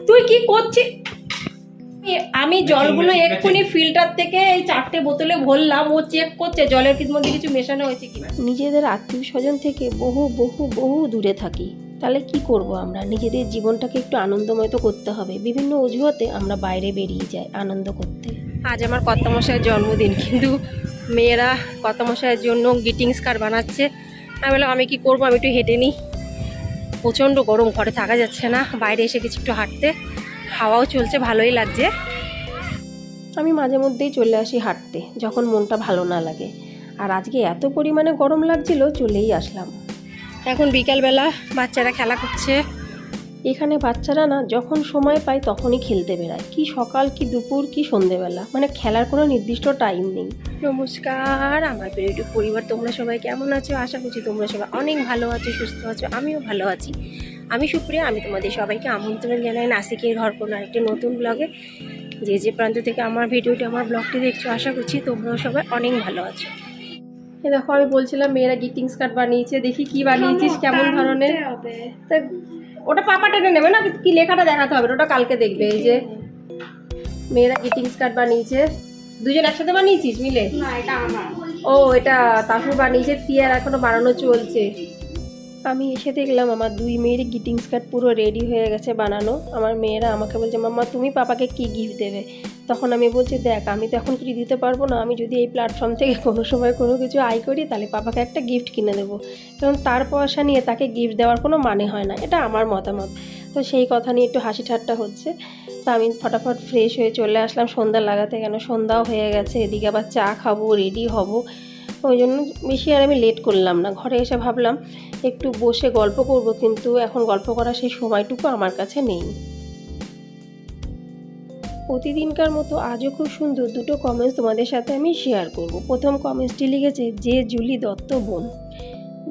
তুই কি করছিস? আমি জলগুলো এক্ষুনি ফিল্টার থেকে এই 4টে বোতলে ভরলাম, ও চেক করছে জলের মধ্যে কিছু মেশানো হয়েছে কিনা। নিজেদের আত্মীয় স্বজন থেকে বহু বহু বহু দূরে থাকি, তাহলে কি করব আমরা? নিজেদের জীবনটাকে একটু আনন্দময় তো করতে হবে। বিভিন্ন অজুহাতে আমরা বাইরে বেরিয়ে যাই আনন্দ করতে। আজ আমার কর্তামশাইয়ের জন্মদিন, কিন্তু মেয়েরা কর্তামশাইয়ের জন্য গ্রিটিংস কার্ড বানাচ্ছে। আমি বললাম আমি কি করব, আমি একটু হেঁটে নিই। প্রচণ্ড গরম, ঘরে থাকা যাচ্ছে না, বাইরে এসে কিছু একটু হাঁটতে, হাওয়াও চলছে, ভালোই লাগছে। আমি মাঝে মধ্যেই চলে আসি হাঁটতে যখন মনটা ভালো না লাগে, আর আজকে এত পরিমাণে গরম লাগছিল চলেই আসলাম। এখন বিকালবেলা বাচ্চারা খেলা করছে এখানে। বাচ্চারা না যখন সময় পায় তখনই খেলতে বেড়ায়, কি সকাল কি দুপুর কি সন্ধেবেলা, মানে খেলার কোনো নির্দিষ্ট টাইম নেই। নমস্কার আমার প্রিয় পরিবার, তোমরা সবাই কেমন আছো? আশা করছি তোমরা সবাই অনেক ভালো আছো, সুস্থ আছো, আমিও ভালো আছি। আমি সুপ্রিয়া, আমি তোমাদের সবাইকে আমন্ত্রণ জানাই নাসিকের ঘর কোনো আরেকটি নতুন ব্লগে। যে যে প্রান্ত থেকে আমার ভিডিওটি আমার ব্লগটি দেখছো, আশা করছি তোমরাও সবাই অনেক ভালো আছো। দেখো আমি বলছিলাম মেয়েরা গ্রিটিংস কার্ড বানিয়েছে, দেখি কি বানিয়েছিস, কেমন ধরনের। তা ওটা পাপা টেনে নেবে না, কি লেখাটা দেখাতে হবে, ওটা কালকে দেখবে। এই যে মেয়েরা গ্রিটিংস কার্ড বানিয়েছে, দুজন একসাথে বানিয়েছিস মিলে? ও এটা তাসু বানিয়েছে, তিয়ার এখনো বানানো চলছে। আমি এসে দেখলাম আমার দুই মেয়েরই গ্রিটিংস কার্ড পুরো রেডি হয়ে গেছে বানানো। আমার মেয়েরা আমাকে বলছে মাম্মা তুমি পাপাকে কি গিফট দেবে? তখন আমি বলছি দেখ আমি তো এখন কিছু দিতে পারবো না, আমি যদি এই প্ল্যাটফর্ম থেকে কোনো সময় কোনো কিছু আয় করি তাহলে পাপাকে একটা গিফট কিনে দেবো, কারণ তার পয়সা নিয়ে তাকে গিফট দেওয়ার কোনো মানে হয় না, এটা আমার মতামত। তো সেই কথা নিয়ে একটু হাসি ঠাট্টা হচ্ছে। তো আমি ফটাফট ফ্রেশ হয়ে চলে আসলাম সন্ধ্যা লাগাতে, কেন সন্ধ্যাও হয়ে গেছে, এদিকে আবার চা খাবো, রেডি হব। ওই জন্য বেশি আর আমি লেট করলাম না। ঘরে এসে ভাবলাম একটু বসে গল্প করব, কিন্তু এখন গল্প করার সেই সময়টুকু আমার কাছে নেই। প্রতিদিনকার মতো আজও খুব সুন্দর দুটো কমেন্টস তোমাদের সাথে আমি শেয়ার করব। প্রথম কমেন্টসটি লিখেছে যে জুলি দত্ত বোন।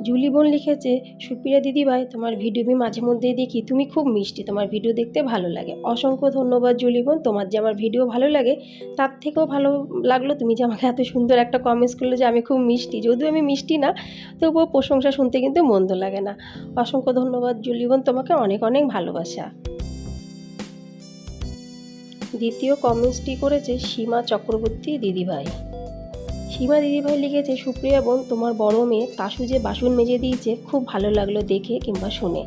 জুলি বোন লিখেছে, সুপ্রিয়া দিদিভাই তোমার ভিডিও আমি মাঝে মধ্যেই দেখি, তুমি খুব মিষ্টি, তোমার ভিডিও দেখতে ভালো লাগে। অসংখ্য ধন্যবাদ জুলি বোন, তোমার যে আমার ভিডিও ভালো লাগে তার থেকেও ভালো লাগলো তুমি যে আমাকে এত সুন্দর একটা কমেন্টস করলে যে আমি খুব মিষ্টি। যদিও আমি মিষ্টি না, তবুও প্রশংসা শুনতে কিন্তু মন্দ লাগে না। অসংখ্য ধন্যবাদ জুলি বোন, তোমাকে অনেক অনেক ভালোবাসা। দ্বিতীয় কমেন্টসটি করেছে সীমা চক্রবর্তী দিদিভাই। সীমা দিদিভাই লিখেছে, সুপ্রিয়া বোন তোমার বড় মেয়ে তাসু যে বাসন মেজে দিয়েছে খুব ভালো লাগলো দেখে কিংবা শুনে,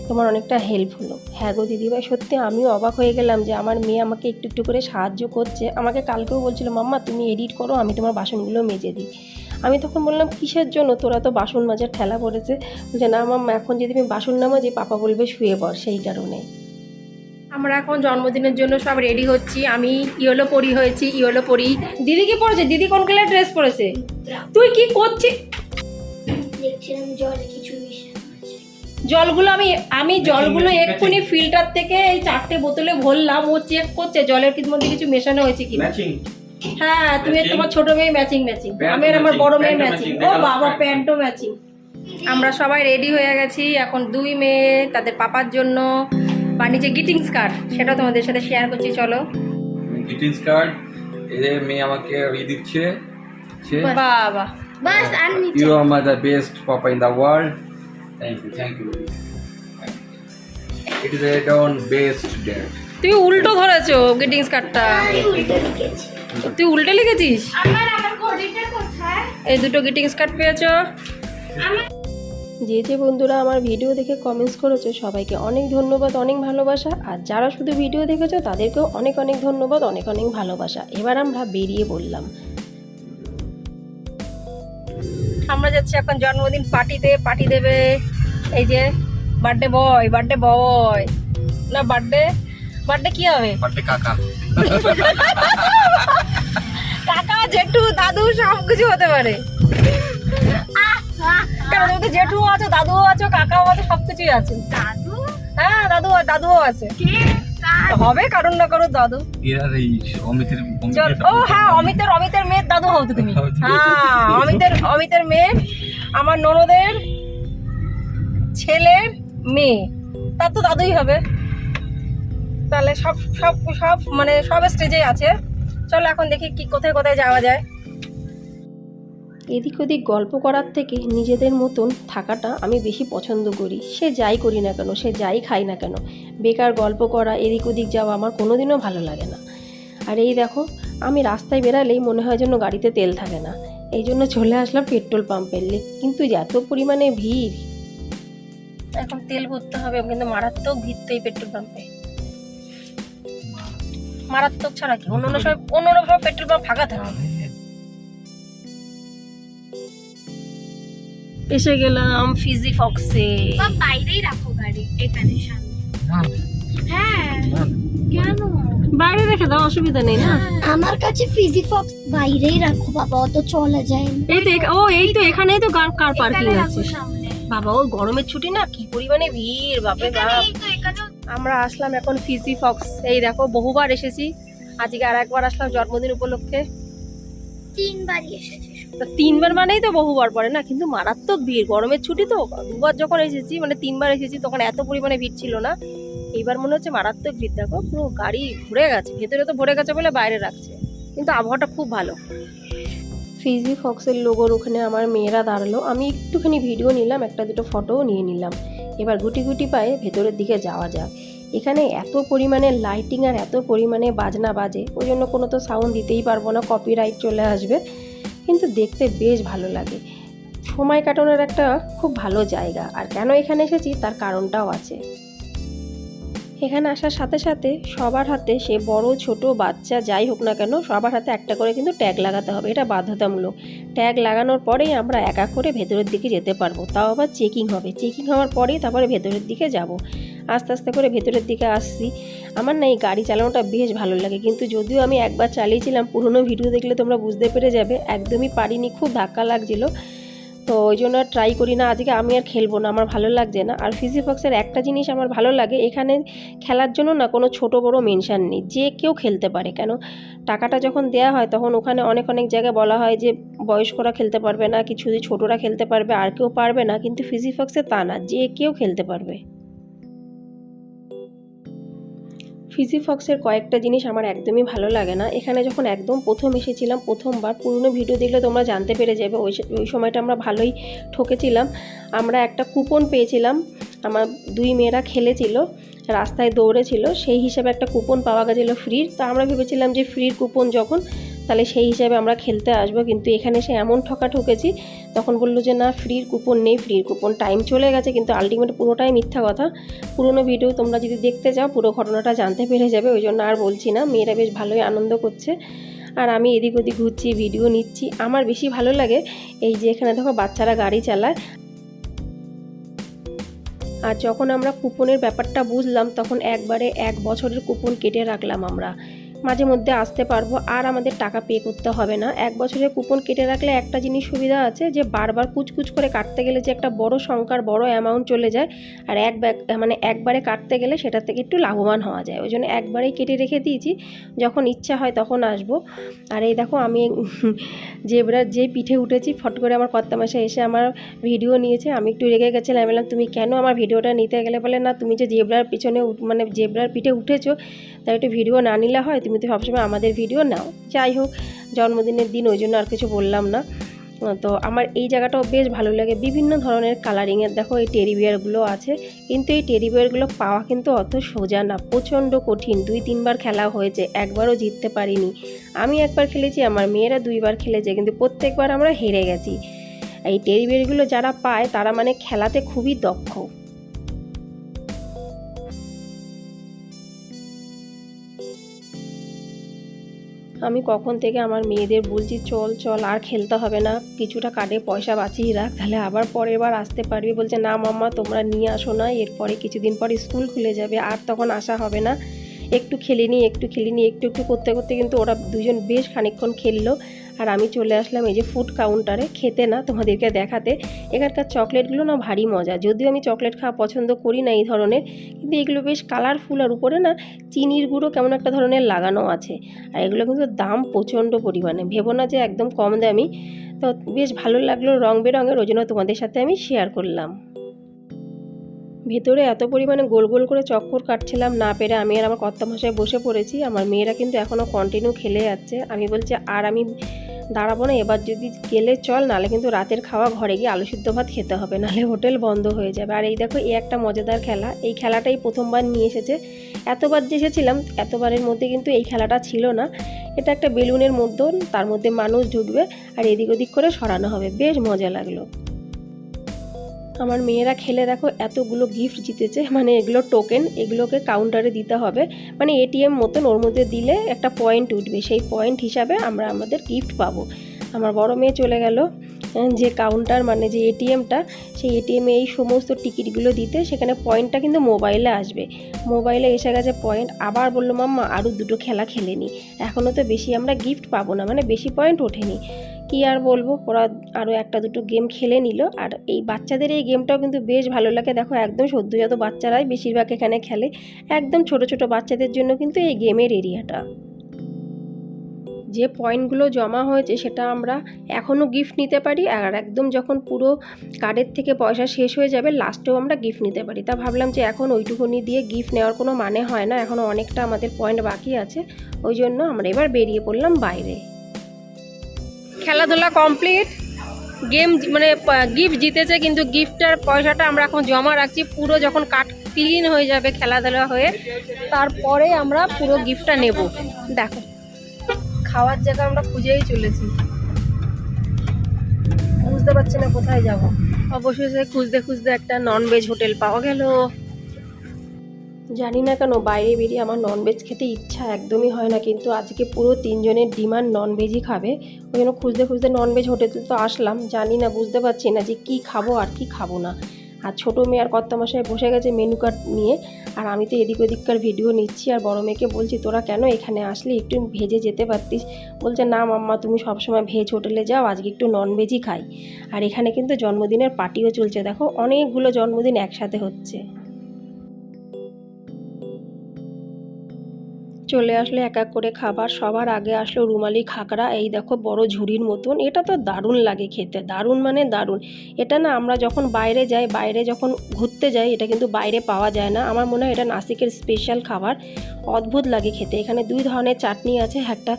তোমার অনেকটা হেল্প হলো। হ্যাঁ গো দিদিভাই, সত্যি আমিও অবাক হয়ে গেলাম যে আমার মেয়ে আমাকে একটু একটু করে সাহায্য করছে। আমাকে কালকেও বলছিল মাম্মা তুমি এডিট করো, আমি তোমার বাসনগুলো মেজে দিই। আমি তখন বললাম কিসের জন্য, তোরা তো বাসন মাজার ঠেলা পড়েছে। বলছে না মাম্মা এখন যদি আমি বাসন না মাজি পাপা বলবে শুয়ে পড়, সেই কারণে। আমরা এখন জন্মদিনের জন্য সব রেডি হচ্ছি। আমি ইয়েলো পরি হয়েছি, ইয়েলো পরি। দিদি কি পরেছে? দিদি কোন কালার ড্রেস পরেছে? তুই কি করছিস? জলগুলো আমি জলগুলো এক্ষুনি ফিল্টার থেকে এই 4টে বোতলে ভরলাম, ও চেক করছে জলের মধ্যে কিছু মেশানো হয়েছে কিনা। হ্যাঁ তুমি তোমার ছোট মেয়ে ম্যাচিং, আমি আর আমার বড় মেয়ে ম্যাচিং। ও বাবা প্যান্টও ম্যাচিং। আমরা সবাই রেডি হয়ে গেছি। এখন দুই মেয়ে তাদের পাপার জন্য বানিয়েছে গ্রিটিংস কার্ড, সেটা তোমাদের সাথে শেয়ার করছি। চলো গ্রিটিংস কার্ড এদের মেয়ে আমাকে দিচ্ছে। বাবা বাস আর নিচে You are my the best papa in the world. Thank you. It is a on best dad. তুমি উল্টো ধরেছো গ্রিটিংস কার্ডটা। আমি উল্টে লিখেছি। তুই উল্টে লিখেছিস? আমার ঘড়িটা কোথায়? এই দুটো গ্রিটিংস কার্ড পেয়েছো। আমার যে যে বন্ধুরা আমার ভিডিও দেখে কমেন্টস করেছো সবাইকে অনেক ধন্যবাদ, অনেক ভালোবাসা। আর যারা শুধু ভিডিও দেখেছো তাদেরকেও অনেক অনেক ধন্যবাদ, অনেক অনেক ভালোবাসা। এবার আমরা বেরিয়ে বললাম, আমরা যাচ্ছি এখন জন্মদিন পার্টিতে। পার্টি দেবে এই যে বার্থডে বয় না বার্থডে কি হবে? Birthday কাকা। কাকা জেঠু দাদু সব কিছু হতে পারে। কেন তুমি তো জেঠুও আছো, দাদুও আছো, কাকাও আছে, সবকিছুই আছে। দাদু হ্যাঁ দাদুও আছে। হবে কারণ না কারণ দাদু। এর এই অমিতের ও হ্যাঁ অমিতের মেয়ের দাদু হতো তুমি। হ্যাঁ অমিতের মেয়ের, আমার ননদের ছেলের মেয়ে, তার তো দাদুই হবে। তাহলে সব সব সব মানে সব স্টেজেই আছে। চলো এখন দেখি কি কোথায় কোথায় যাওয়া যায়। এদিক ওদিক গল্প করার থেকে নিজেদের মতন থাকাটা আমি বেশি পছন্দ করি। সে যাই করি না কেন, সে যাই খাই না কেন, বেকার গল্প করা, এদিক ওদিক যাওয়া আমার কোনোদিনও ভালো লাগে না। আর এই দেখো, আমি রাস্তায় বেরালেই মনে হয় যেন গাড়িতে তেল থাকে না, এই জন্য চলে আসলাম পেট্রোল পাম্পের কিন্তু এত পরিমাণে ভিড়, এখন তেল ভরতে হবে, কিন্তু মারাত্মক ভিড় তো এই পেট্রোল পাম্পে, মারাত্মক ছাড়া কি, অন্য সব পেট্রোল পাম্প ফাঁকা থাকে। এসে গেলাম ফিজি ফক্সে। বাইরেই রাখো গাড়ি, এখানে সামনে। হ্যাঁ কেন বাইরে রেখে দাও, অসুবিধা নেই না। আমার কাছে ফিজি ফক্স বাইরেই রাখো বাবা, অত চলা যায় না। এই তো এখানেই তো কার পার্কিং আছে সামনে বাবা। ওই গরমের ছুটি না, কি পরিমাণে ভিড় বাপরে বাপ। আমরা আসলাম এখন ফিজি ফক্স। এই দেখো, বহুবার এসেছি, আজকে আর একবার আসলাম জন্মদিন উপলক্ষে। 3 বারই এসেছি। 3 বার মানেই তো বহুবার পড়ে না, কিন্তু মারাত্মক ভিড়। গরমের ছুটি তো 2 বার যখন এসেছি, মানে 3 বার এসেছি, তখন এত পরিমাণে ভিড় ছিল না। এইবার মনে হচ্ছে মারাত্মক ভিড়। দেখো পুরো গাড়ি ভরে গেছে, ভেতরে তো ভরে গেছে বলে বাইরে রাখছে, কিন্তু আবহাওয়াটা খুব ভালো। ফিজি ফক্সের লোগোর ওখানে আমার মেয়েরা দাঁড়ালো, আমি একটুখানি ভিডিও নিলাম, একটা দুটো ফটোও নিয়ে নিলাম। এবার গুটি গুটি পায়ে ভেতরের দিকে যাওয়া যাক। এখানে এত পরিমাণে লাইটিং আর এত পরিমাণে বাজনা বাজে, ওই জন্য কোনো তো সাউন্ড দিতেই পারবো না, কপিরাইট চলে আসবে, কিন্তু দেখতে বেশ ভালো লাগে। সময় কাটানোর একটা খুব ভালো জায়গা। আর কেন এখানে এসেছি তার কারণটাও আছে। এখানে আসার সাথে সাথে সবার হাতে, সে বড় ছোট বাচ্চা যাই হোক না কেন, সবার হাতে একটা করে কিন্তু ট্যাগ লাগাতে হবে, এটা বাধ্যতামূলক। ট্যাগ লাগানোর পরেই আমরা এক এক করে ভেতরের দিকে যেতে পারবো, তাও আবার চেকিং হবে। চেকিং হওয়ার পরেই তারপরে ভেতরের দিকে যাব। আস্তে আস্তে করে ভেতরের দিকে আসছি। আমার না এই গাড়ি চালানোটা বেশ ভালো লাগে, কিন্তু যদিও আমি একবার চালিয়েছিলাম, পুরনো ভিডিও দেখলে তোমরা বুঝতে পেরে যাবে, একদমই পারিনি, খুব ধাক্কা লাগছিল, তো ওই জন্য আর ট্রাই করি না। আজকে আমি আর খেলবো না, আমার ভালো লাগছে না। আর ফিজি ফক্সের একটা জিনিস আমার ভালো লাগে, এখানে খেলার জন্য না কোনো ছোট বড় মেনশান নেই, যে কেউ খেলতে পারে। কেন, টাকাটা যখন দেয়া হয় তখন ওখানে অনেক জায়গায় বলা হয় যে বয়স্করা খেলতে পারবে না, কিছু ছোটরা খেলতে পারবে, আর কেউ পারবে না, কিন্তু ফিজি ফক্সে তা না, যে কেউ খেলতে পারবে। ফিজি ফক্সের কয়েকটা জিনিস আমার একদমই ভালো লাগে না। এখানে যখন একদম প্রথম এসেছিলাম, প্রথমবার, পুরনো ভিডিও দেখলে তোমরা জানতে পেরে যাবে, ওই সময়টা আমরা ভালোই ঠকেছিলাম। আমরা একটা কুপন পেয়েছিলাম, আমার 2 মেয়েরা খেলেছিল, রাস্তায় দৌড়েছিল, সেই হিসাবে একটা কুপন পাওয়া গেছিলো ফ্রির। তো আমরা ভেবেছিলাম যে ফ্রির কুপন যখন, তাহলে সেই হিসাবে আমরা খেলতে আসবো, কিন্তু এখানে এসে এমন ঠকেছি। তখন বললো যে না, ফ্রির কুপন নেই, ফ্রির কুপন টাইম চলে গেছে, কিন্তু আলটিমেট পুরোটাই মিথ্যা কথা। পুরোনো ভিডিও তোমরা যদি দেখতে চাও, পুরো ঘটনাটা জানতে পেরে যাবে, ওই জন্য আর বলছি না। মেয়েরা বেশ ভালোই আনন্দ করছে, আর আমি এদিক ওদিক ঘুরছি, ভিডিও নিচ্ছি। আমার বেশি ভালো লাগে এই যে এখানে দেখো বাচ্চারা গাড়ি চালায়। আর যখন আমরা কুপনের ব্যাপারটা বুঝলাম, তখন একবারে 1 বছরের কুপন কেটে রাখলাম আমরা, মাঝে মধ্যে আসতে পারবো, আর আমাদের টাকা পে করতে হবে না। 1 বছরের কুপন কেটে রাখলে একটা জিনিস সুবিধা আছে, যে বারবার কুচকুচ করে কাটতে গেলে যে একটা বড় সংখ্যার বড় অ্যামাউন্ট চলে যায়, আর একবারে কাটতে গেলে সেটা থেকে একটু লাভবান হওয়া যায়। ওই জন্য একবারেই কেটে রেখে দিয়েছি, যখন ইচ্ছা হয় তখন আসবো। আর এই দেখো, আমি জেব্রার যে পিঠে উঠেছি, ফট করে আমার কর্তামশাই এসে আমার ভিডিও নিয়েছে। আমি একটু রেগে গেছিলাম, বললাম তুমি কেন আমার ভিডিওটা নিতে গেলে? বলে না, তুমি যে জেব্রার পিছনে মানে জেব্রার পিঠে উঠেছো, তাই একটু ভিডিও না নিলে হয়, তুমি তো সবসময় আমাদের ভিডিও নাও। যাই হোক, জন্মদিনের দিন, ওই জন্য আর কিছু বললাম না। তো আমার এই জায়গাটাও বেশ ভালো লাগে, বিভিন্ন ধরনের কালারিংয়ের দেখো এই টেডি বিয়ারগুলো আছে, কিন্তু এই টেডি বিয়ারগুলো পাওয়া কিন্তু অত সোজা না, প্রচণ্ড কঠিন। 2-3 বার খেলা হয়েছে, একবারও জিততে পারিনি। আমি একবার খেলেছি, আমার মেয়েরা 2 বার খেলেছে, কিন্তু প্রত্যেকবার আমরা হেরে গেছি। এই টেডি বিয়ারগুলো যারা পায় তারা মানে খেলাতে খুবই দক্ষ। আমি কখন থেকে আমার মেয়েদের বলছি চল আর খেলতে হবে না, কিছুটা কার্ডে পয়সা বাঁচিয়ে রাখ, তাহলে আবার পরের বার আসতে পারবি। বলছে না মাম্মা, তোমরা নিয়ে আসো না, এরপরে কিছুদিন পরে স্কুল খুলে যাবে, আর তখন আসা হবে না। একটু খেলিনি একটু করতে করতে কিন্তু ওরা দুজন বেশ খানিকক্ষণ খেললো। আর আমি চলে আসলাম এই যে ফুড কাউন্টারে, খেতে না, তোমাদেরকে দেখাতে। এখানকার চকলেটগুলো না ভারী মজা, যদিও আমি চকলেট খাওয়া পছন্দ করি না এই ধরনের, কিন্তু এগুলো বেশ কালারফুল, আর উপরে না চিনির গুঁড়ো কেমন একটা ধরনের লাগানো আছে। আর এগুলো কিন্তু দাম প্রচণ্ড পরিমাণে, ভেবো না যে একদম কম দামি। তো বেশ ভালো লাগলো, রং বেরঙের, ওই জন্য তোমাদের সাথে আমি শেয়ার করলাম। ভেতরে এত পরিমাণে গোল গোল করে চক্কর কাটছিলাম, না পেরে আমি আর আমার কর্তামশাই বসে পড়েছি। আমার মেয়েরা কিন্তু এখনও কন্টিনিউ খেলে যাচ্ছে। আমি বলছি আর আমি দাঁড়াবো না, এবার যদি গেলে চল, নাহলে কিন্তু রাতের খাওয়া ঘরে গিয়ে আলু সিদ্ধ ভাত খেতে হবে, নাহলে হোটেল বন্ধ হয়ে যাবে। আর এই দেখো, এই একটা মজাদার খেলা, এই খেলাটাই প্রথমবার নিয়ে এসেছে। এতবার যে এসেছিলাম এতবারের মধ্যে কিন্তু এই খেলাটা ছিল না। এটা একটা বেলুনের মতন, তার মধ্যে মানুষ ঢুকবে আর এদিক ওদিক করে সরানো হবে, বেশ মজা লাগলো। আমার মেয়েরা খেলে দেখো এতগুলো গিফট জিতেছে, মানে এগুলো টোকেন, এগুলোকে কাউন্টারে দিতে হবে, মানে এটিএম মতন, ওর মধ্যে দিলে একটা পয়েন্ট উঠবে, সেই পয়েন্ট হিসাবে আমরা আমাদের গিফট পাবো। আমার বড় মেয়ে চলে গেল যে কাউন্টার, মানে যে এটিএমটা, সেই এটিএমে এই সমস্ত টিকিটগুলো দিতে, সেখানে পয়েন্টটা কিন্তু মোবাইলে আসবে। মোবাইলে এসে গেছে পয়েন্ট, আবার বললো মাম্মা আরও দুটো খেলা খেলে নি, এখনও তো বেশি আমরা গিফট পাবো না, মানে বেশি পয়েন্ট ওঠেনি। কি আর বলবো, ওরা আরও একটা দুটো গেম খেলে নিল। আর এই বাচ্চাদের এই গেমটাও কিন্তু বেশ ভালো লাগে, দেখো একদম সদ্যজাত বাচ্চারাই বেশিরভাগ এখানে খেলে, একদম ছোট ছোট বাচ্চাদের জন্য কিন্তু এই গেমের এরিয়াটা। যে পয়েন্টগুলো জমা হয়েছে সেটা আমরা এখনও গিফট নিতে পারি, আর একদম যখন পুরো কার্ডের থেকে পয়সা শেষ হয়ে যাবে লাস্টেও আমরা গিফট নিতে পারি। তা ভাবলাম যে এখন ওইটুকুনি দিয়ে গিফট নেওয়ার কোনো মানে হয় না, এখনও অনেকটা আমাদের পয়েন্ট বাকি আছে, ওই জন্য আমরা এবার বেরিয়ে পড়লাম বাইরে। খেলাধুলা কমপ্লিট, গেম মানে গিফট জিতেছে, কিন্তু গিফটের পয়সাটা আমরা এখন জমা রাখছি, পুরো যখন কাট ক্লিন হয়ে যাবে খেলাধুলা হয়ে তারপরে আমরা পুরো গিফটটা নেব। দেখো খাওয়ার জায়গা আমরা খুঁজেই চলেছি, বুঝতে পারছি না কোথায় যাব। অবশেষে খুঁজতে খুঁজতে একটা ননভেজ হোটেল পাওয়া গেল। জানি না কেন বাইরে বেরিয়ে আমার ননভেজ খেতে ইচ্ছা একদমই হয় না, কিন্তু আজকে পুরো 3 জনের ডিমান্ড ননভেজই খাবে, ওই জন্য খুঁজতে খুঁজতে ননভেজ হোটেল তো আসলাম। জানি না, বুঝতে পারছি না যে কি খাবো আর কি খাবো না। আর ছোটো মেয়ে আর কর্তামশাই বসে গেছে মেনু কার্ড নিয়ে, আর আমি তো এদিক ওদিককার ভিডিও নিচ্ছি। আর বড় মেয়েকে বলছি তোরা কেন এখানে আসলি, একটু ভেজে যেতে পারতিস। বলছে না মাম্মা তুমি সবসময় ভেজ হোটেলে যাও, আজকে একটু ননভেজই খাই। আর এখানে কিন্তু জন্মদিনের পার্টিও চলছে, দেখো অনেকগুলো জন্মদিন একসাথে হচ্ছে। চলে আসলে এক এক করে খাবার, সবার আগে আসলো রুমালি খাকড়া, এই দেখো বড় ঝুড়ির মতন, এটা তো দারুণ লাগে খেতে, দারুণ মানে দারুণ। এটা না আমরা যখন বাইরে যাই, বাইরে যখন ঘুরতে যাই, এটা কিন্তু বাইরে পাওয়া যায় না। আমার মনে হয় এটা নাসিকের স্পেশাল খাবার, অদ্ভুত লাগে খেতে। এখানে 2 ধরনের চাটনি আছে, একটা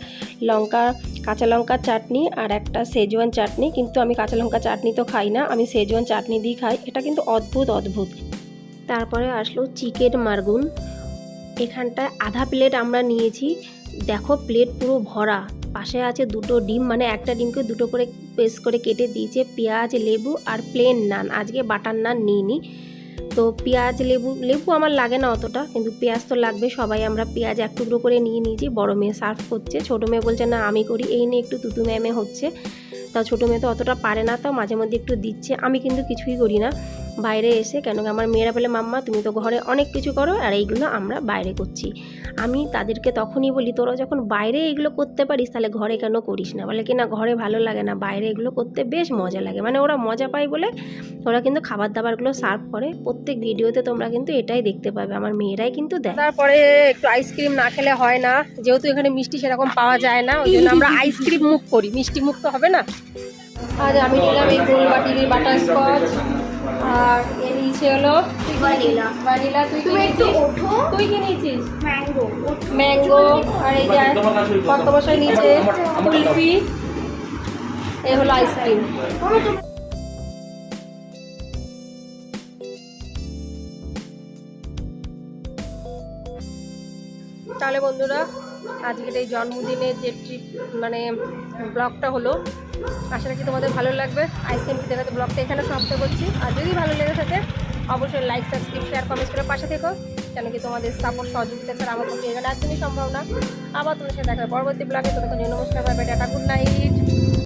কাঁচা লঙ্কার চাটনি আর একটা সেজওয়ান চাটনি, কিন্তু আমি কাঁচা লঙ্কা চাটনি তো খাই না, আমি সেজওয়ান চাটনি দিয়ে খাই। এটা কিন্তু অদ্ভুত অদ্ভুত। তারপরে আসলো চিকেন মার্গুন, এখানটায় আধা প্লেট আমরা নিয়েছি, দেখো প্লেট পুরো ভরা, পাশে আছে 2টো ডিম, মানে একটা ডিমকে 2টো করে পিস করে কেটে দিয়েছে, পেঁয়াজ লেবু আর প্লেন নান, আজকে বাটার নান নিইনি। তো পেঁয়াজ লেবু আমার লাগে না অতটা, কিন্তু পেঁয়াজ তো লাগবে, সবাই আমরা পেঁয়াজ 1 টুকরো করে নিয়ে নিয়েছি। বড় মেয়ে সার্ভ করছে, ছোটো মেয়ে বলছে না আমি করি, এই নিয়ে একটু তুতু ম্যামে হচ্ছে। তা ছোটো মেয়ে তো অতটা পারে না, তাও মাঝে মধ্যে একটু দিচ্ছে, আমি কিন্তু কিছুই করি না বাইরে এসে, কেন আমার মেয়েরা বলে মাম্মা তুমি তো ঘরে অনেক কিছু করো আর এইগুলো আমরা বাইরে করছি। আমি তাদেরকে তখনই বলি তোরা যখন বাইরে এগুলো করতে পারিস তাহলে ঘরে কেন করিস না, বলে কি না ঘরে ভালো লাগে না, বাইরে এগুলো করতে বেশ মজা লাগে, মানে ওরা মজা পায় বলে ওরা কিন্তু খাবার দাবারগুলো সার্ভ করে। প্রত্যেক ভিডিওতে তোমরা কিন্তু এটাই দেখতে পাবে, আমার মেয়েরাই কিন্তু দেয়। তারপরে একটু আইসক্রিম না খেলে হয় না, যেহেতু এখানে মিষ্টি সেরকম পাওয়া যায় না, ওই জন্য আমরা আইসক্রিম মুখ করি, মিষ্টি মুখ তো হবে না। আজ আমি নিলাম এই গোল বাটির বাটারস্কচ, আর এর নিচে হলো ভ্যানিলা। তুই কি নিয়েছিস? ম্যাঙ্গো। আর এই যে কর্তামশাই নিচে কুলফি, এই হলো আইসক্রিম। তাহলে বন্ধুরা আজকের এই জন্মদিনের যে ট্রিপ মানে ব্লগটা হলো, আশা রাখি তোমাদের ভালো লাগবে। আইসক্রিম খেতে খেতে ব্লগটা এখানে সমাপ্ত করছি। আর যদি ভালো লেগে থাকে অবশ্যই লাইক, সাবস্ক্রাইব, শেয়ার, কমেন্ট করে পাশে থেকো, কেন কি তোমাদের সাপোর্ট সহযোগিতা ছাড়া আমার পক্ষে এখানে একদমই সম্ভব না। আবার তোমার সাথে দেখা পরবর্তী ব্লগে, ততক্ষণ নমস্কার, bye bye, tata, good night.